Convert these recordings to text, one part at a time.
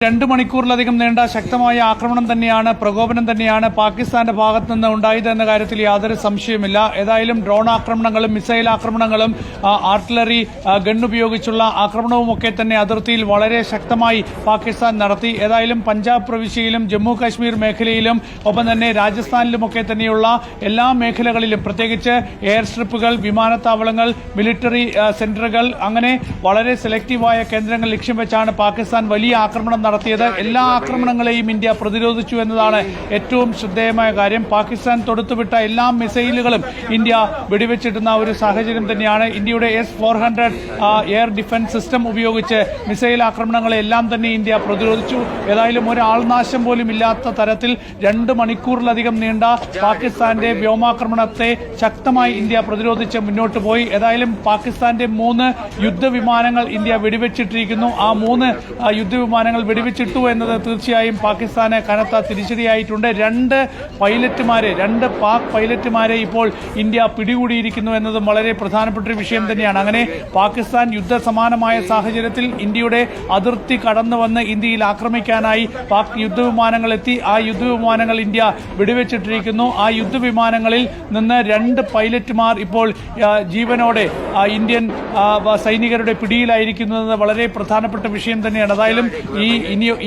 2 മണിക്കൂറിലധികം നീണ്ട ശക്തമായ ആക്രമണം തന്നെയാണ്, പ്രകോപനം തന്നെയാണ് പാകിസ്ഥാന്റെ ഭാഗത്ത് നിന്ന് ഉണ്ടായത് എന്ന കാര്യത്തിൽ യാതൊരു സംശയവുമില്ല. ഏതായാലും ഡ്രോൺ ആക്രമണങ്ങളും മിസൈൽ ആക്രമണങ്ങളും ആർട്ടിലറി ഗണ്ണുപയോഗിച്ചുള്ള ആക്രമണവുമൊക്കെ തന്നെ അതിർത്തിയിൽ വളരെ ശക്തമായി പാകിസ്ഥാൻ നടത്തി. ഏതായാലും പഞ്ചാബ് പ്രവിശ്യയിലും ജമ്മു കാശ്മീർ മേഖലയിലും ഒപ്പം തന്നെ രാജസ്ഥാനിലുമൊക്കെ തന്നെയുള്ള എല്ലാ മേഖലകളിലും പ്രത്യേകിച്ച് എയർ സ്ട്രിപ്പുകൾ, വിമാനത്താവളങ്ങൾ, മിലിറ്ററി സെന്ററുകൾ, അങ്ങനെ വളരെ സെലക്റ്റീവായ കേന്ദ്രങ്ങൾ ലക്ഷ്യം വെച്ചാണ് പാകിസ്ഥാൻ വലിയ ആക്രമണം നടത്തിയത്. എല്ലാ ആക്രമണങ്ങളെയും ഇന്ത്യ പ്രതിരോധിച്ചു എന്നതാണ് ഏറ്റവും ശ്രദ്ധേയമായ കാര്യം. പാകിസ്ഥാൻ തൊടുത്തുവിട്ട എല്ലാ മിസൈലുകളും ഇന്ത്യ വെടിവെച്ചിട്ടുന്ന ഒരു സാഹചര്യം തന്നെയാണ്. ഇന്ത്യയുടെ S-400 എയർ ഡിഫൻസ് സിസ്റ്റം ഉപയോഗിച്ച് മിസൈൽ ആക്രമണങ്ങളെല്ലാം തന്നെ ഇന്ത്യ പ്രതിരോധിച്ചു. ഏതായാലും ഒരാൾനാശം പോലും ഇല്ലാത്ത തരത്തിൽ 2 മണിക്കൂറിലധികം നീണ്ട പാകിസ്ഥാന്റെ വ്യോമാക്രമണത്തെ ശക്തമായി ഇന്ത്യ പ്രതിരോധിച്ച് മുന്നോട്ട് പോയി. ഏതായാലും പാകിസ്ഥാന്റെ 3 യുദ്ധവിമാനങ്ങൾ ഇന്ത്യ വെടിവെച്ചിട്ടിരിക്കുന്നു. ആ 3 യുദ്ധവിമാനങ്ങൾ വെടിവെച്ചിട്ടു എന്നത് തീർച്ചയായും പാകിസ്ഥാന് കനത്ത തിരിച്ചടിയായിട്ടുണ്ട്. 2 പാക് പൈലറ്റുമാരെ ഇപ്പോൾ ഇന്ത്യ പിടികൂടിയിരിക്കുന്നു എന്നതും വളരെ പ്രധാനപ്പെട്ട ഒരു വിഷയം തന്നെയാണ്. അങ്ങനെ പാകിസ്ഥാൻ യുദ്ധസമാനമായ സാഹചര്യത്തിൽ ഇന്ത്യയുടെ അതിർത്തി കടന്നു വന്ന് ഇന്ത്യയിൽ ആക്രമിക്കാനായി പാക് യുദ്ധവിമാനങ്ങൾ എത്തി. ആ യുദ്ധവിമാനങ്ങൾ ഇന്ത്യ വെടിവെച്ചിട്ടിരിക്കുന്നു. ആ യുദ്ധവിമാനങ്ങളിൽ നിന്ന് 2 പൈലറ്റുമാർ ഇപ്പോൾ ജീവനോടെ ഇന്ത്യൻ സൈനികരുടെ പിടിയിലായിരിക്കുന്നത് വളരെ പ്രധാനപ്പെട്ട വിഷയം തന്നെയാണ്. ഏതായാലും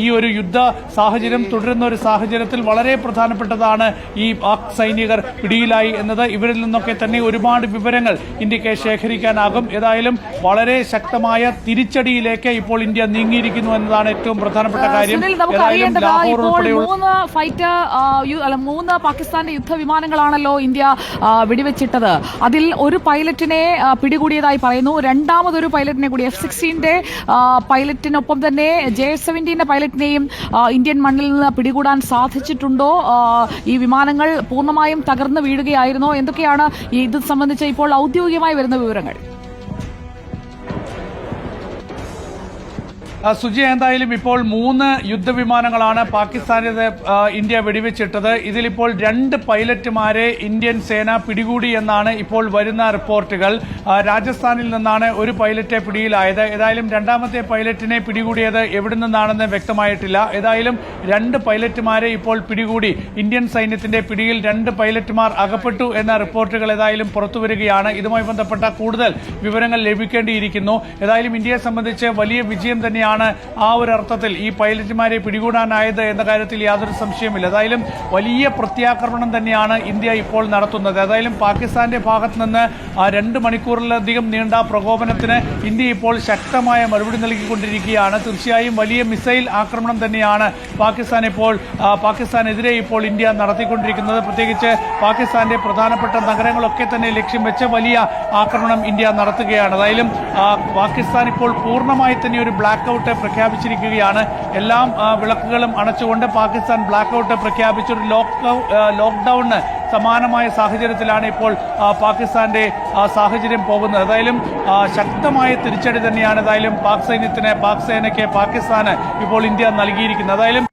ഈ ഒരു യുദ്ധ സാഹചര്യം തുടരുന്ന ഒരു സാഹചര്യത്തിൽ വളരെ പ്രധാനപ്പെട്ടതാണ് ഈ പാക് സൈനികർ പിടിയിലായി എന്നത്. ഇവരിൽ നിന്നൊക്കെ തന്നെ ഒരുപാട് വിവരങ്ങൾ ഇന്ത്യക്ക് ശേഖരിക്കാനാകും. ഏതായാലും വളരെ ശക്തമായ തിരിച്ചടിയിലേക്ക് ഇപ്പോൾ ഇന്ത്യ നീങ്ങിയിരിക്കുന്നു എന്നതാണ് ഏറ്റവും പ്രധാനപ്പെട്ട കാര്യം. 3 പാകിസ്ഥാന്റെ യുദ്ധവിമാനങ്ങളാണല്ലോ ഇന്ത്യ വെടിവെച്ചിട്ടത്. അതിൽ ഒരു പൈലറ്റിനെ പിടികൂടിയതായി പറയുന്നു. രണ്ടാമതൊരു പൈലറ്റിനെ കൂടി F-16 പൈലറ്റിനൊപ്പം തന്നെ J-17 പൈലറ്റിനെയും ഇന്ത്യൻ മണ്ണിൽ നിന്ന് പിടികൂടാൻ സാധിച്ചിട്ടുണ്ടോ? ഈ വിമാനങ്ങൾ പൂർണ്ണമായും തകർന്നു വീഴുകയായിരുന്നോ? എന്തൊക്കെയാണ് ഇത് സംബന്ധിച്ച് ഇപ്പോൾ ഔദ്യോഗികമായി വരുന്ന വിവരങ്ങൾ? സുജി, എന്തായാലും ഇപ്പോൾ 3 യുദ്ധവിമാനങ്ങളാണ് പാകിസ്ഥാനിൽ ഇന്ത്യ വെടിവെച്ചിട്ടത്. ഇതിലിപ്പോൾ 2 പൈലറ്റുമാരെ ഇന്ത്യൻ സേന പിടികൂടി എന്നാണ് ഇപ്പോൾ വരുന്ന റിപ്പോർട്ടുകൾ. രാജസ്ഥാനിൽ നിന്നാണ് ഒരു പൈലറ്റ് പിടിയിലായത്. ഏതായാലും രണ്ടാമത്തെ പൈലറ്റിനെ പിടികൂടിയത് എവിടെ നിന്നാണെന്ന് വ്യക്തമായിട്ടില്ല. ഏതായാലും 2 പൈലറ്റുമാരെ ഇപ്പോൾ പിടികൂടി. ഇന്ത്യൻ സൈന്യത്തിന്റെ പിടിയിൽ 2 പൈലറ്റുമാർ അകപ്പെട്ടു എന്ന റിപ്പോർട്ടുകൾ ഏതായാലും പുറത്തുവരികയാണ്. ഇതുമായി ബന്ധപ്പെട്ട കൂടുതൽ വിവരങ്ങൾ ലഭിക്കേണ്ടിയിരിക്കുന്നു. ഏതായാലും ഇന്ത്യയെ സംബന്ധിച്ച് വലിയ വിജയം തന്നെയാണ് ആ ഒരു അർത്ഥത്തിൽ ഈ പൈലറ്റുമാരെ പിടികൂടാനായത് എന്ന കാര്യത്തിൽ യാതൊരു സംശയമില്ല. ഏതായാലും വലിയ പ്രത്യാക്രമണം തന്നെയാണ് ഇന്ത്യ ഇപ്പോൾ നടത്തുന്നത്. ഏതായാലും പാകിസ്ഥാന്റെ ഭാഗത്ത് നിന്ന് 2 മണിക്കൂറിലധികം നീണ്ട പ്രകോപനത്തിന് ഇന്ത്യ ഇപ്പോൾ ശക്തമായ മറുപടി നൽകിക്കൊണ്ടിരിക്കുകയാണ്. തീർച്ചയായും വലിയ മിസൈൽ ആക്രമണം തന്നെയാണ് പാകിസ്ഥാനെതിരെ ഇപ്പോൾ ഇന്ത്യ നടത്തിക്കൊണ്ടിരിക്കുന്നത്. പ്രത്യേകിച്ച് പാകിസ്ഥാന്റെ പ്രധാനപ്പെട്ട നഗരങ്ങളൊക്കെ തന്നെ ലക്ഷ്യം വെച്ച് വലിയ ആക്രമണം ഇന്ത്യ നടത്തുകയാണ്. ഏതായാലും പാകിസ്ഥാൻ ഇപ്പോൾ പൂർണ്ണമായി തന്നെ ഒരു ബ്ലാക്ക് ഔട്ട് പ്രഖ്യാപിച്ചിരിക്കുകയാണ്. എല്ലാം വിളക്കുകളും അണച്ചുകൊണ്ട് പാകിസ്ഥാൻ ബ്ലാക്ക് ഔട്ട് പ്രഖ്യാപിച്ചൊരു ലോക്ക്ഡൌണിന് സമാനമായ സാഹചര്യത്തിലാണ് ഇപ്പോൾ പാകിസ്ഥാന്റെ സാഹചര്യം പോകുന്നത്. ഏതായാലും ശക്തമായ തിരിച്ചടി തന്നെയാണ് പാക് സേനയ്ക്ക് പാകിസ്ഥാന് ഇപ്പോൾ ഇന്ത്യ നൽകിയിരിക്കുന്നത്. ഏതായാലും